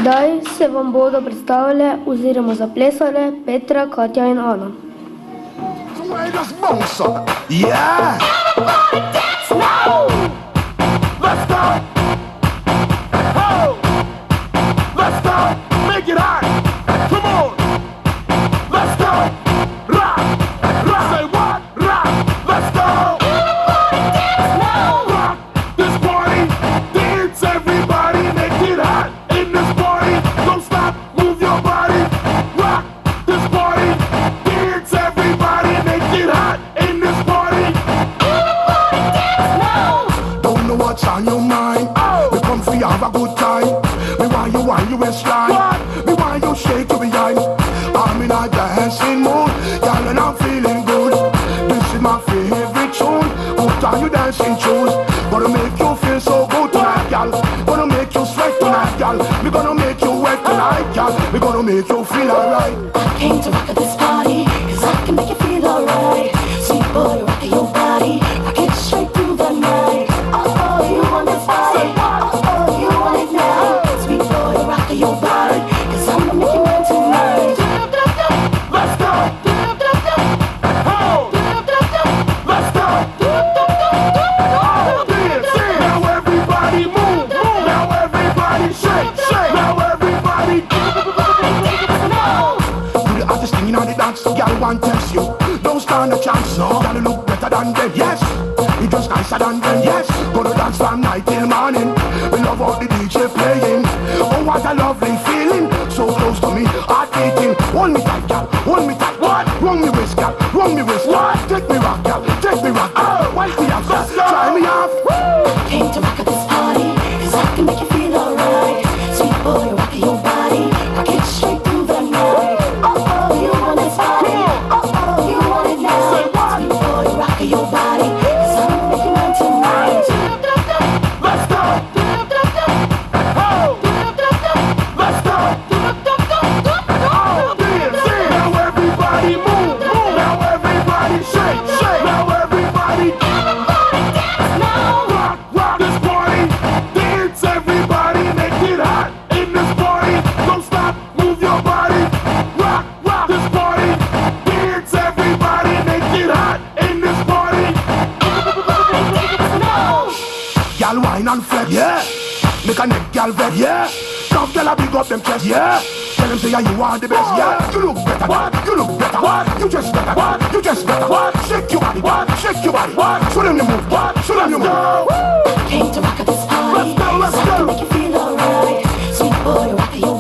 Zdaj se vam bodo predstavile oziroma zaplesale Petra, Katja in Ana. Yeah! Everybody dance now! Let's go! Oh! Let's go! Make it hot! Come on! Let's go! Rock! Rock! Say what? Rock! Let's go! Everybody dance now! Rock this party! Dance everybody! Make it hot in this party! Don't stop! Move your body! Rock this party! Dance everybody! Make it hot in this party! Everybody dance now! Don't know what's on your mind. We come for you, have a good time. Me want you waistline. Me want you shake your behind. I'm in a dancing mood, girl, and I'm feeling good. This is my favorite tune. Put on your dancing shoes. Gonna make you feel so good tonight, girl. Gonna make you sweat tonight, girl. We gonna make you wet tonight, girl. We gonna make you feel alright. I came to rock at this party, cause I can make you feel alright. Sweet boy, rock your body, rock it straight through the night. Oh, you want this body, oh, you want it now. Sweet boy, rock your body, cause I'ma make you mine tonight. Let's go! Oh! Let's go! Oh, dance, dance. Now everybody move, move. Now everybody shake, shake. Now everybody Dance now. do the hottest thing in the dance, girl, want test you. Don't stand a chance, no. Gotta look better than them, yes. You just nicer than them, yes. Gonna dance from night till morning. We love all the DJ playing. Oh, what a lovely feeling. So close to me, heart beating. Hold me tight, girl, hold me tight. What? Wrong me waist, girl, wrong me waist. What? Take me rock, girl, take me rock. Oh, wipe me off, girl, try me off. I came to rock at this party, cause I can make you feel alright. Sweet boy, rock your body, rock it straight through the night. Oh, you want this body, oh, you want it now. Say what? Sweet boy, rock your body, cause I'ma make you mine tonight. Let's go! Oh! Let's go! Oh, dance, dance. Now everybody move, move. Now everybody shake, shake. Now everybody Dance now. rock, rock this party. Dance everybody, make it hot in this party. Don't stop, move your body. Rock, rock this party. Dance everybody, make it hot in this party. Dance now. Y'all wine and flex, yeah. Make a neck, y'all vex, yeah. Tough y'all big up them chest, yeah. Tell them say yeah, you are the best, yeah. You look better, what? You look better, what? You just better, what? You just better, what? Shake your body, what? Shake your body, what? Show them you move, what? Show them you move. Came to rock at this party, Let's go, let's cause I can go. make you feel alright. Sweet boy, rock your